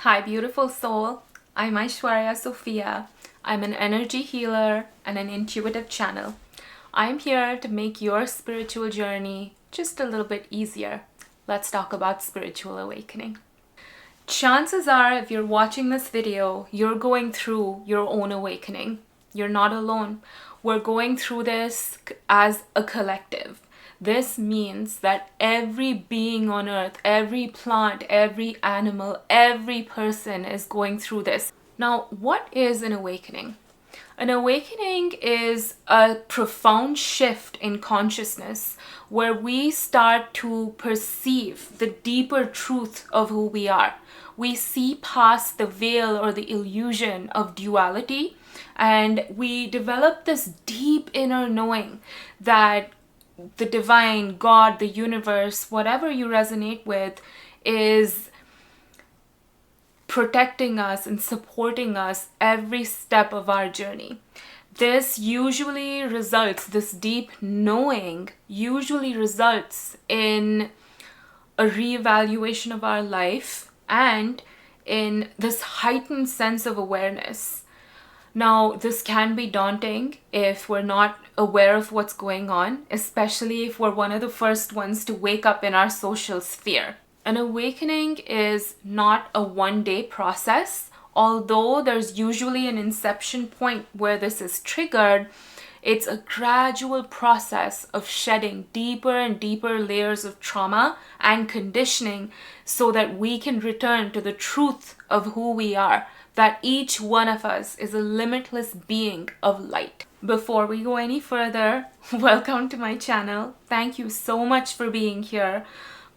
Hi, beautiful soul. I'm Aishwarya Sophia. I'm an energy healer and an intuitive channel. I'm here to make your spiritual journey just a little bit easier. Let's talk about spiritual awakening. Chances are, if you're watching this video, you're going through your own awakening. You're not alone. We're going through this as a collective. This means that every being on earth, every plant, every animal, every person is going through this. Now, what is an awakening? An awakening is a profound shift in consciousness where we start to perceive the deeper truth of who we are. We see past the veil or the illusion of duality, and we develop this deep inner knowing that the divine, God, the universe, whatever you resonate with, is protecting us and supporting us every step of our journey. This deep knowing usually results in a reevaluation of our life and in this heightened sense of awareness. Now, this can be daunting if we're not aware of what's going on, especially if we're one of the first ones to wake up in our social sphere. An awakening is not a one-day process. Although there's usually an inception point where this is triggered, it's a gradual process of shedding deeper and deeper layers of trauma and conditioning so that we can return to the truth of who we are, that each one of us is a limitless being of light. Before we go any further, welcome to my channel. Thank you so much for being here.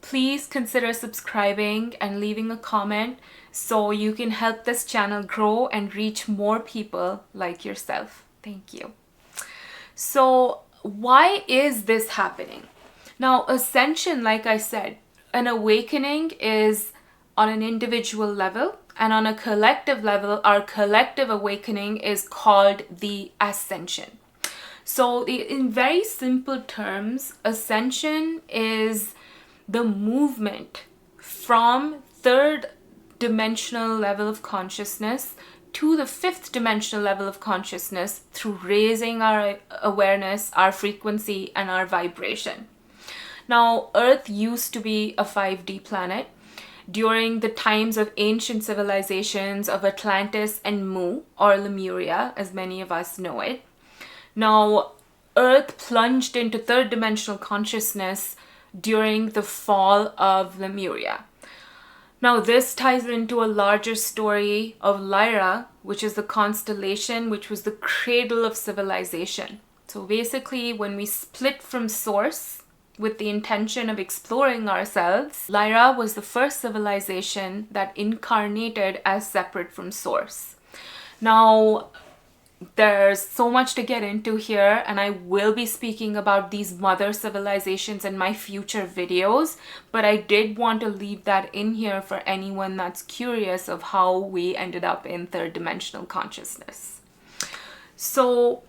Please consider subscribing and leaving a comment so you can help this channel grow and reach more people like yourself. Thank you. So, why is this happening? Now, ascension, like I said, an awakening is on an individual level, and on a collective level, our collective awakening is called the ascension. So, in very simple terms, ascension is the movement from third dimensional level of consciousness to the fifth dimensional level of consciousness through raising our awareness, our frequency, and our vibration. Now, Earth used to be a 5D planet. During the times of ancient civilizations of Atlantis and Mu, or Lemuria, as many of us know it. Now, Earth plunged into third dimensional consciousness during the fall of Lemuria. Now, this ties into a larger story of Lyra, which is the constellation which was the cradle of civilization. So basically, when we split from source with the intention of exploring ourselves, Lyra was the first civilization that incarnated as separate from source. Now, there's so much to get into here, and I will be speaking about these mother civilizations in my future videos, but I did want to leave that in here for anyone that's curious of how we ended up in third dimensional consciousness. So,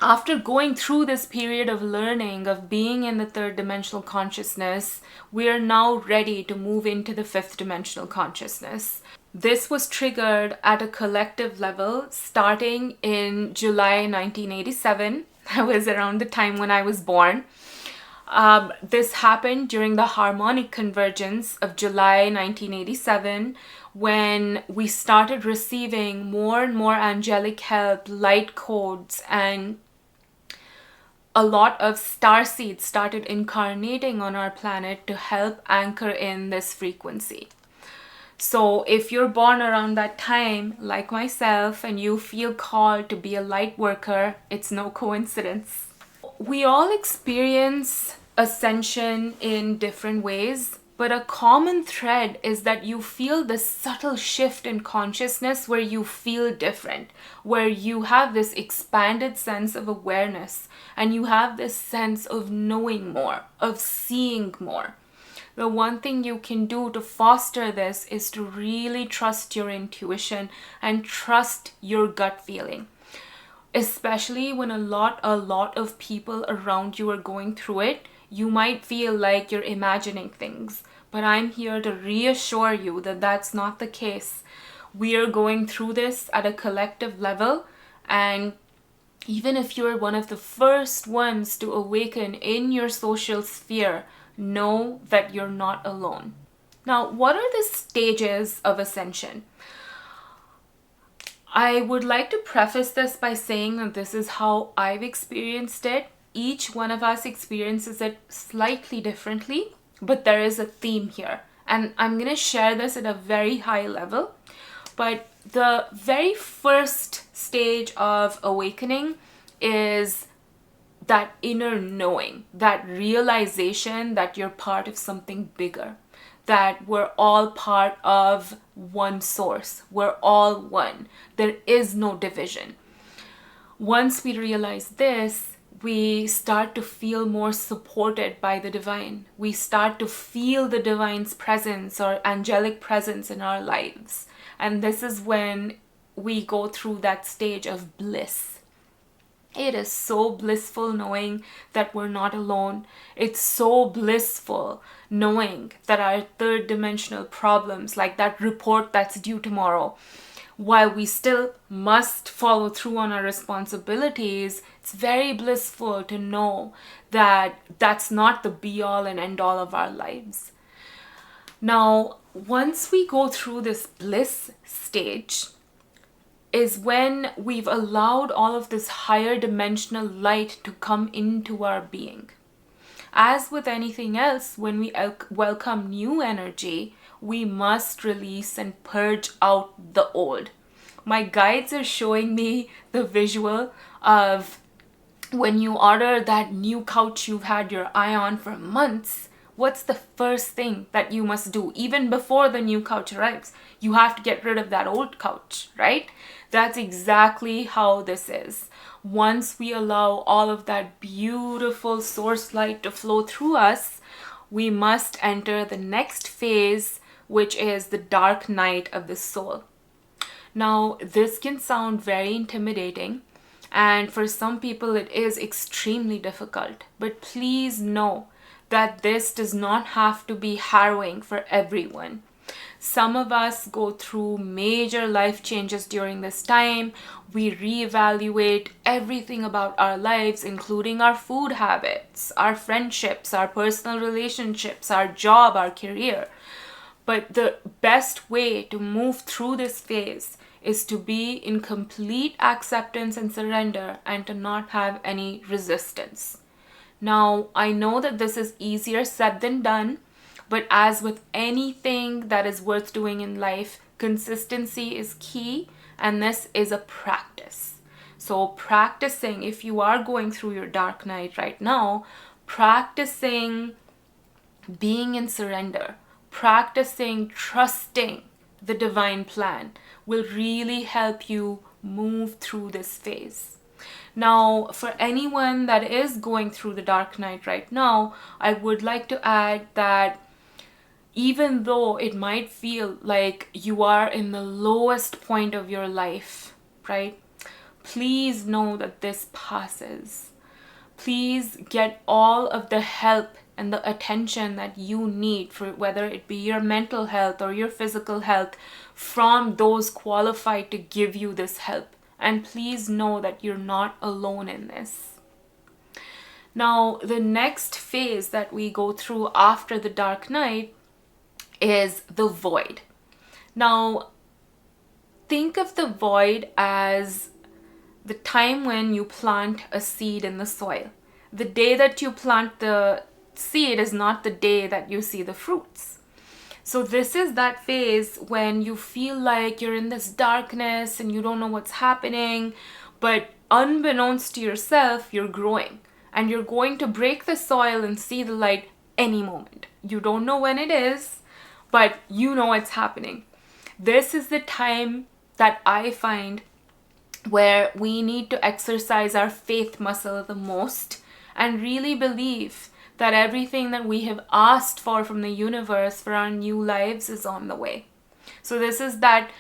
after going through this period of learning, of being in the third dimensional consciousness, we are now ready to move into the fifth dimensional consciousness. This was triggered at a collective level starting in July 1987. That was around the time when I was born. This happened during the harmonic convergence of July 1987, when we started receiving more and more angelic help, light codes, and a lot of starseeds started incarnating on our planet to help anchor in this frequency. So if you're born around that time, like myself, and you feel called to be a light worker, it's no coincidence. We all experience ascension in different ways, but a common thread is that you feel this subtle shift in consciousness where you feel different, where you have this expanded sense of awareness, and you have this sense of knowing more, of seeing more. The one thing you can do to foster this is to really trust your intuition and trust your gut feeling. Especially when a lot of people around you are going through it, you might feel like you're imagining things. But I'm here to reassure you that that's not the case. We are going through this at a collective level, and even if you're one of the first ones to awaken in your social sphere, know that you're not alone. Now, what are the stages of ascension? I would like to preface this by saying that this is how I've experienced it. Each one of us experiences it slightly differently, but there is a theme here. And I'm going to share this at a very high level. But the very first stage of awakening is that inner knowing, that realization that you're part of something bigger, that we're all part of one source. We're all one. There is no division. Once we realize this, we start to feel more supported by the divine. We start to feel the divine's presence or angelic presence in our lives. And this is when we go through that stage of bliss. It is so blissful knowing that we're not alone. It's so blissful knowing that our third dimensional problems, like that report that's due tomorrow, while we still must follow through on our responsibilities, it's very blissful to know that that's not the be-all and end-all of our lives. Now, once we go through this bliss stage, is when we've allowed all of this higher dimensional light to come into our being. As with anything else, when we welcome new energy, we must release and purge out the old. My guides are showing me the visual of when you order that new couch you've had your eye on for months. What's the first thing that you must do even before the new couch arrives? You have to get rid of that old couch, right? That's exactly how this is. Once we allow all of that beautiful source light to flow through us, we must enter the next phase, which is the dark night of the soul. Now, this can sound very intimidating, and for some people it is extremely difficult. But please know that this does not have to be harrowing for everyone. Some of us go through major life changes during this time. We reevaluate everything about our lives, including our food habits, our friendships, our personal relationships, our job, our career. But the best way to move through this phase is to be in complete acceptance and surrender and to not have any resistance. Now, I know that this is easier said than done, but as with anything that is worth doing in life, consistency is key, and this is a practice. So practicing, if you are going through your dark night right now, practicing being in surrender, practicing trusting the divine plan will really help you move through this phase. Now, for anyone that is going through the dark night right now, I would like to add that even though it might feel like you are in the lowest point of your life, right? Please know that this passes. Please get all of the help and the attention that you need, for whether it be your mental health or your physical health, from those qualified to give you this help. And please know that you're not alone in this. Now, the next phase that we go through after the dark night is the void. Now, think of the void as the time when you plant a seed in the soil. The day that you plant the seed is not the day that you see the fruits. So this is that phase when you feel like you're in this darkness and you don't know what's happening, but unbeknownst to yourself, you're growing and you're going to break the soil and see the light any moment. You don't know when it is, but you know it's happening. This is the time that I find where we need to exercise our faith muscle the most and really believe that everything that we have asked for from the universe for our new lives is on the way. So this is that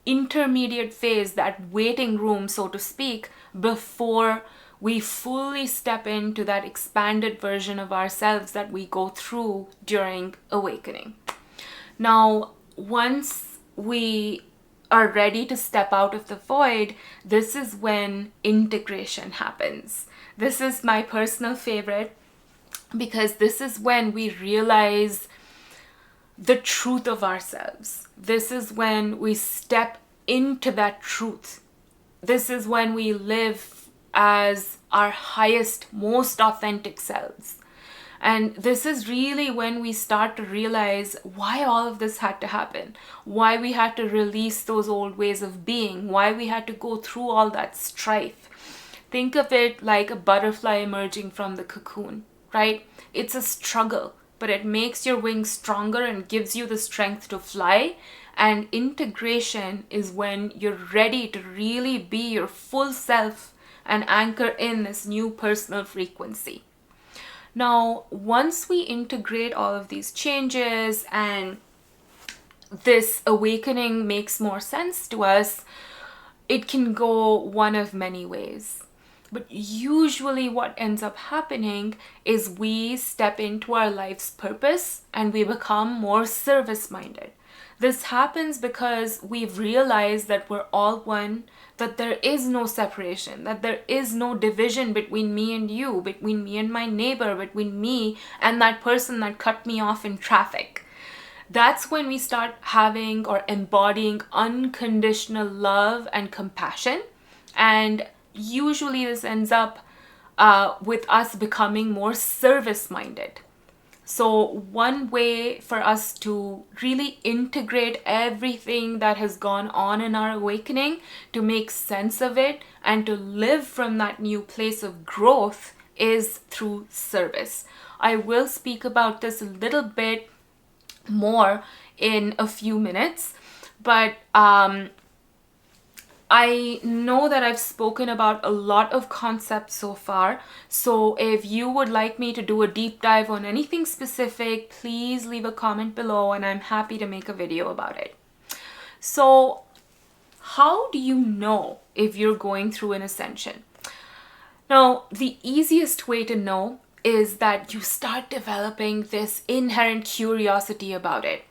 intermediate phase, that waiting room, so to speak, before we fully step into that expanded version of ourselves that we go through during awakening. Now, once we are ready to step out of the void, this is when integration happens. This is my personal favorite, because this is when we realize the truth of ourselves. This is when we step into that truth. This is when we live as our highest, most authentic selves. And this is really when we start to realize why all of this had to happen, why we had to release those old ways of being, why we had to go through all that strife. Think of it like a butterfly emerging from the cocoon, right? It's a struggle, but it makes your wings stronger and gives you the strength to fly. And integration is when you're ready to really be your full self and anchor in this new personal frequency. Now, once we integrate all of these changes and this awakening makes more sense to us, it can go one of many ways. But usually what ends up happening is we step into our life's purpose and we become more service-minded. This happens because we've realized that we're all one, that there is no separation, that there is no division between me and you, between me and my neighbor, between me and that person that cut me off in traffic. That's when we start having or embodying unconditional love and compassion. And usually this ends up with us becoming more service-minded. So one way for us to really integrate everything that has gone on in our awakening, to make sense of it and to live from that new place of growth, is through service. I will speak about this a little bit more in a few minutes, but I know that I've spoken about a lot of concepts so far, so if you would like me to do a deep dive on anything specific, please leave a comment below and I'm happy to make a video about it. So, how do you know if you're going through an ascension? Now, the easiest way to know is that you start developing this inherent curiosity about it.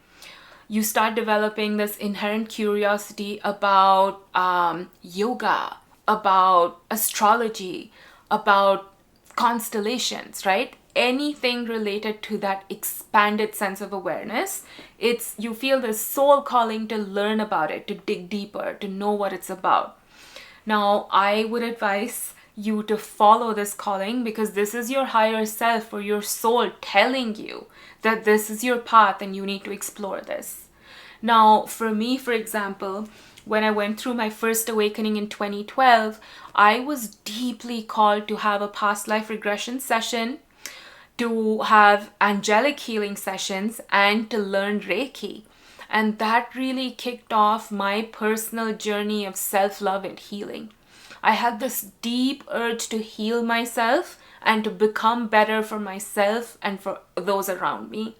You start developing this inherent curiosity about yoga, about astrology, about constellations, right? Anything related to that expanded sense of awareness. You feel this soul calling to learn about it, to dig deeper, to know what it's about. Now, I would advise you to follow this calling, because this is your higher self or your soul telling you that this is your path and you need to explore this. Now, for me, for example, when I went through my first awakening in 2012, I was deeply called to have a past life regression session, to have angelic healing sessions, and to learn Reiki. And that really kicked off my personal journey of self-love and healing. I had this deep urge to heal myself and to become better for myself and for those around me.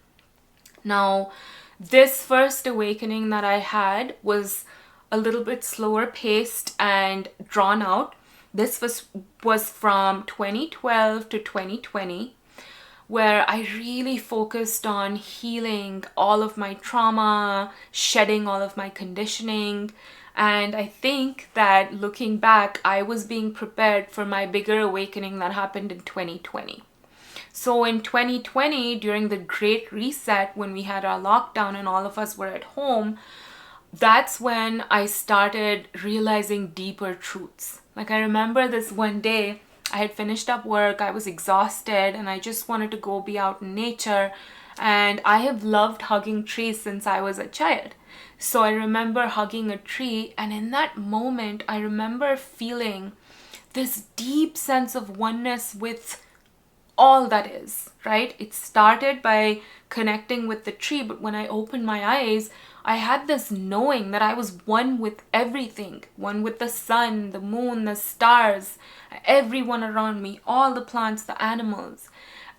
Now, this first awakening that I had was a little bit slower paced and drawn out. This was from 2012 to 2020, where I really focused on healing all of my trauma, shedding all of my conditioning. And I think that looking back, I was being prepared for my bigger awakening that happened in 2020. So in 2020, during the Great Reset, when we had our lockdown and all of us were at home, that's when I started realizing deeper truths. Like, I remember this one day, I had finished up work, I was exhausted, and I just wanted to go be out in nature. And I have loved hugging trees since I was a child. So I remember hugging a tree, and in that moment, I remember feeling this deep sense of oneness with all that is, right? It started by connecting with the tree, but when I opened my eyes, I had this knowing that I was one with everything, one with the sun, the moon, the stars, everyone around me, all the plants, the animals.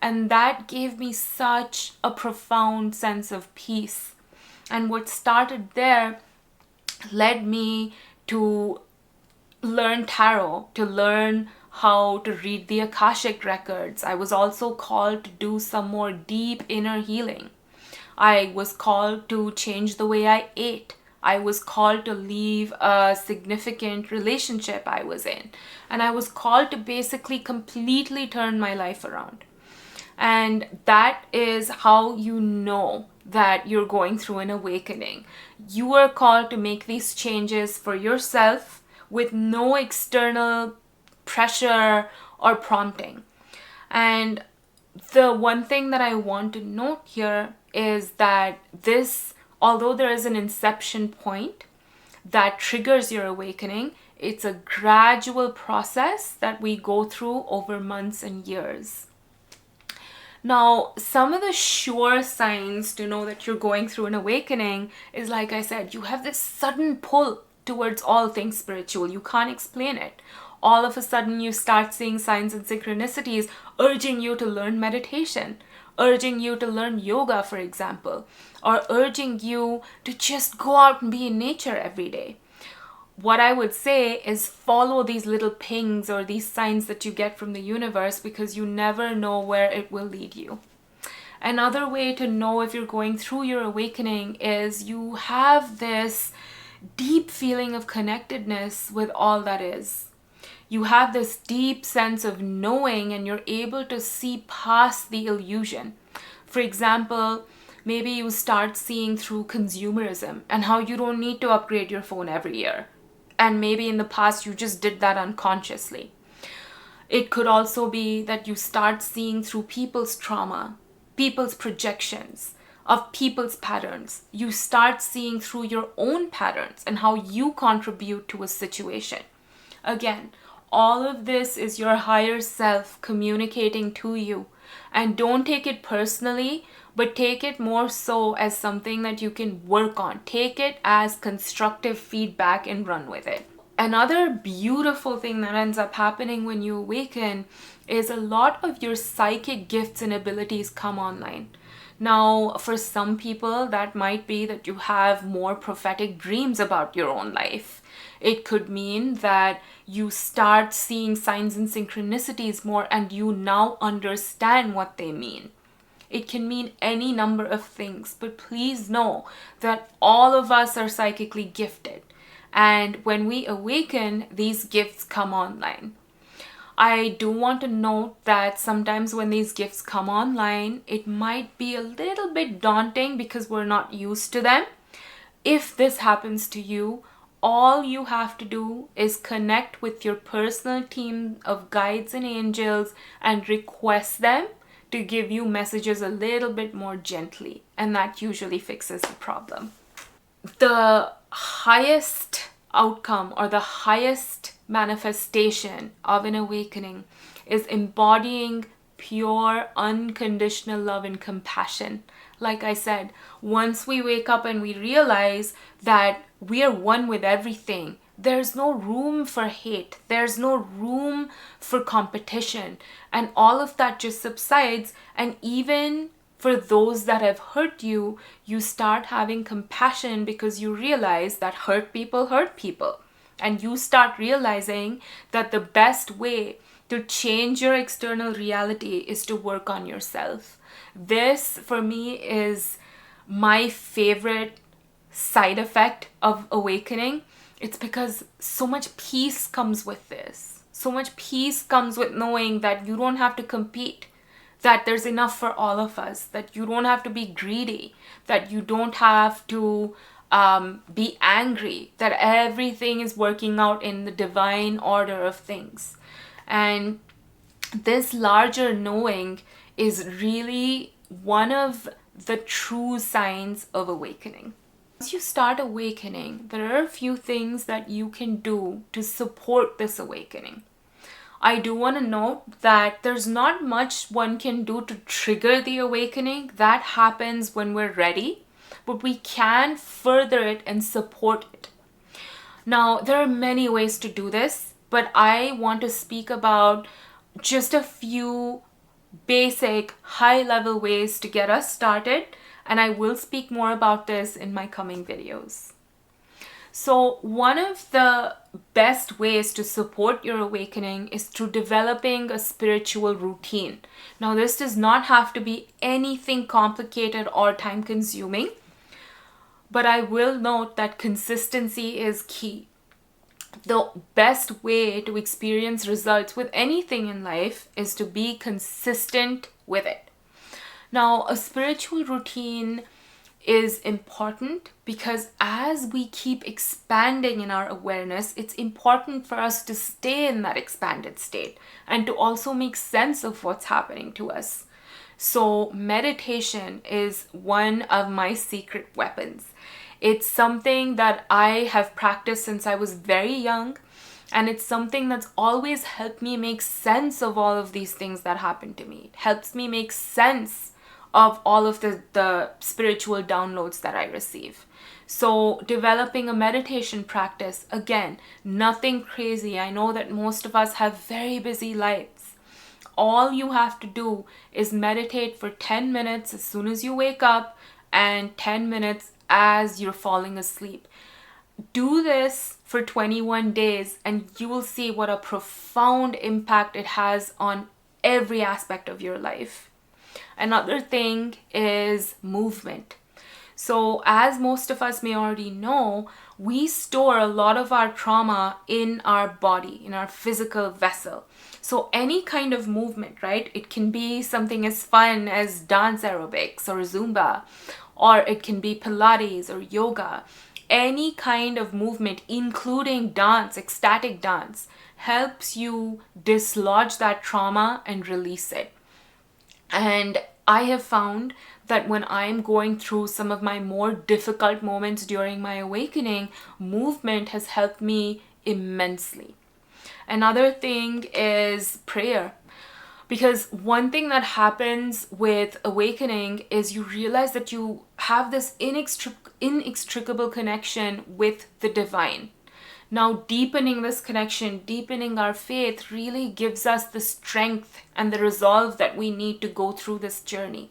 And that gave me such a profound sense of peace. And what started there led me to learn tarot, to learn how to read the Akashic records. I was also called to do some more deep inner healing. I was called to change the way I ate. I was called to leave a significant relationship I was in. And I was called to basically completely turn my life around. And that is how you know that you're going through an awakening. You are called to make these changes for yourself with no external pressure or prompting. And the one thing that I want to note here is that this, although there is an inception point that triggers your awakening, it's a gradual process that we go through over months and years. Now, some of the sure signs to know that you're going through an awakening is, like I said, you have this sudden pull towards all things spiritual. You can't explain it. All of a sudden, you start seeing signs and synchronicities urging you to learn meditation, urging you to learn yoga, for example, or urging you to just go out and be in nature every day. What I would say is follow these little pings or these signs that you get from the universe, because you never know where it will lead you. Another way to know if you're going through your awakening is you have this deep feeling of connectedness with all that is. You have this deep sense of knowing, and you're able to see past the illusion. For example, maybe you start seeing through consumerism and how you don't need to upgrade your phone every year. And maybe in the past you just did that unconsciously. It could also be that you start seeing through people's trauma, people's projections of people's patterns. You start seeing through your own patterns and how you contribute to a situation. Again, all of this is your higher self communicating to you. And don't take it personally, but take it more so as something that you can work on. Take it as constructive feedback and run with it. Another beautiful thing that ends up happening when you awaken is a lot of your psychic gifts and abilities come online. Now, for some people, that might be that you have more prophetic dreams about your own life. It could mean that you start seeing signs and synchronicities more, and you now understand what they mean. It can mean any number of things, but please know that all of us are psychically gifted. And when we awaken, these gifts come online. I do want to note that sometimes when these gifts come online, it might be a little bit daunting because we're not used to them. If this happens to you, all you have to do is connect with your personal team of guides and angels and request them to give you messages a little bit more gently, and that usually fixes the problem. The highest outcome or the highest manifestation of an awakening is embodying pure, unconditional love and compassion. Like I said, once we wake up and we realize that we are one with everything, there's no room for hate, there's no room for competition, and all of that just subsides. And even for those that have hurt you, you start having compassion because you realize that hurt people. And you start realizing that the best way to change your external reality is to work on yourself. This, for me, is my favorite side effect of awakening. It's because so much peace comes with this. So much peace comes with knowing that you don't have to compete, that there's enough for all of us, that you don't have to be greedy, that you don't have to be angry, that everything is working out in the divine order of things. And this larger knowing is really one of the true signs of awakening. Once you start awakening, there are a few things that you can do to support this awakening. I do want to note that there's not much one can do to trigger the awakening. That happens when we're ready, but we can further it and support it. Now, there are many ways to do this, but I want to speak about just a few basic, high-level ways to get us started, and I will speak more about this in my coming videos. So one of the best ways to support your awakening is through developing a spiritual routine. Now, this does not have to be anything complicated or time consuming, but I will note that consistency is key. The best way to experience results with anything in life is to be consistent with it. Now, a spiritual routine is important because as we keep expanding in our awareness, it's important for us to stay in that expanded state and to also make sense of what's happening to us. So meditation is one of my secret weapons. It's something that I have practiced since I was very young, and it's something that's always helped me make sense of all of these things that happen to me. It helps me make sense of all of the spiritual downloads that I receive. So developing a meditation practice, again, nothing crazy. I know that most of us have very busy lives. All you have to do is meditate for 10 minutes as soon as you wake up and 10 minutes as you're falling asleep. Do this for 21 days and you will see what a profound impact it has on every aspect of your life. Another thing is movement. So as most of us may already know, we store a lot of our trauma in our body, in our physical vessel. So any kind of movement, right? It can be something as fun as dance aerobics or Zumba, or it can be Pilates or yoga. Any kind of movement, including dance, ecstatic dance, helps you dislodge that trauma and release it. And I have found that when I'm going through some of my more difficult moments during my awakening, movement has helped me immensely. Another thing is prayer. Because one thing that happens with awakening is you realize that you have this inextricable connection with the divine. Now, deepening this connection, deepening our faith really gives us the strength and the resolve that we need to go through this journey.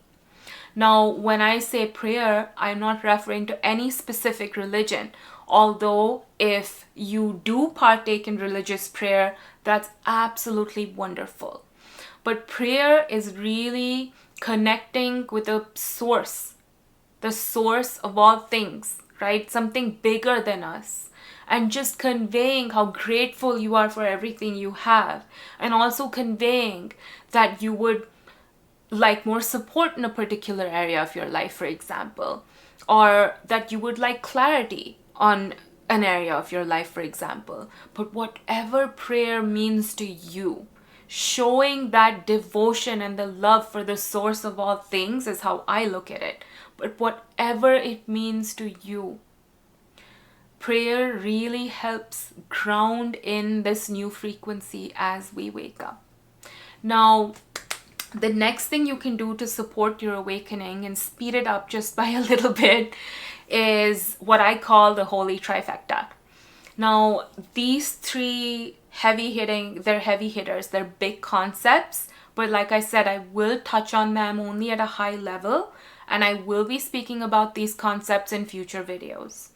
Now, when I say prayer, I'm not referring to any specific religion. Although if you do partake in religious prayer, that's absolutely wonderful. But prayer is really connecting with the source of all things, right? Something bigger than us. And just conveying how grateful you are for everything you have. And also conveying that you would like more support in a particular area of your life, for example. Or that you would like clarity on an area of your life, for example. But whatever prayer means to you, showing that devotion and the love for the source of all things is how I look at it. But whatever it means to you, prayer really helps ground in this new frequency as we wake up. Now, the next thing you can do to support your awakening and speed it up just by a little bit is what I call the holy trifecta. Now, these three they're heavy hitters, they're big concepts, but like I said, I will touch on them only at a high level, and I will be speaking about these concepts in future videos.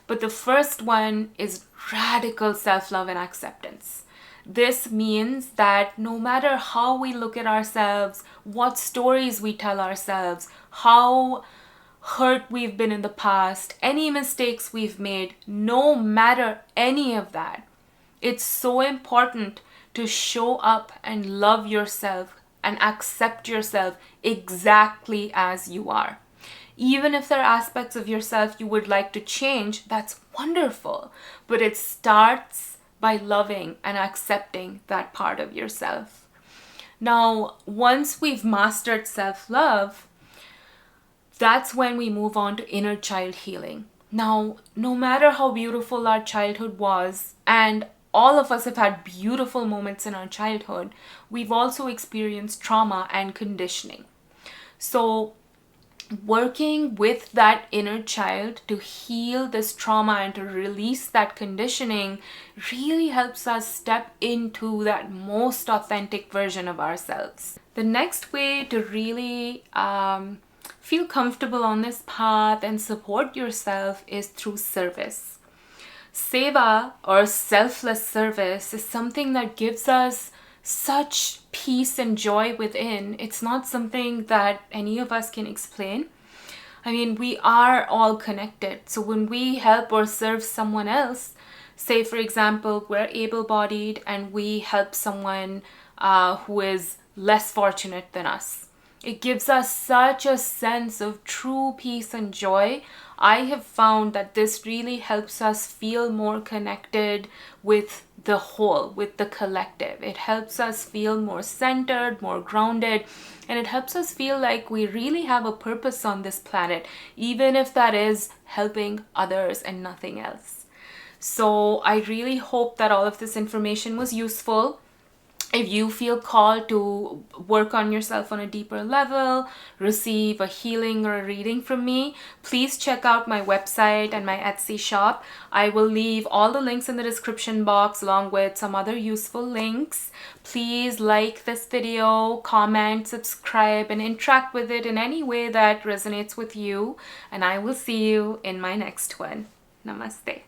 But the first one is radical self-love and acceptance. This means that no matter how we look at ourselves, what stories we tell ourselves, how hurt we've been in the past, any mistakes we've made, no matter any of that, it's so important to show up and love yourself and accept yourself exactly as you are. Even if there are aspects of yourself you would like to change, that's wonderful. But it starts by loving and accepting that part of yourself. Now, once we've mastered self-love, that's when we move on to inner child healing. Now, no matter how beautiful our childhood was, and all of us have had beautiful moments in our childhood, we've also experienced trauma and conditioning. So, working with that inner child to heal this trauma and to release that conditioning really helps us step into that most authentic version of ourselves. The next way to really feel comfortable on this path and support yourself is through service. Seva, or selfless service, is something that gives us such peace and joy within. It's not something that any of us can explain. I mean, we are all connected. So when we help or serve someone else, say for example, we're able-bodied and we help someone who is less fortunate than us, it gives us such a sense of true peace and joy. I have found that this really helps us feel more connected with the whole, with the collective. It helps us feel more centered, more grounded, and it helps us feel like we really have a purpose on this planet, even if that is helping others and nothing else. So I really hope that all of this information was useful. If you feel called to work on yourself on a deeper level, receive a healing or a reading from me, please check out my website and my Etsy shop. I will leave all the links in the description box along with some other useful links. Please like this video, comment, subscribe, and interact with it in any way that resonates with you. And I will see you in my next one. Namaste.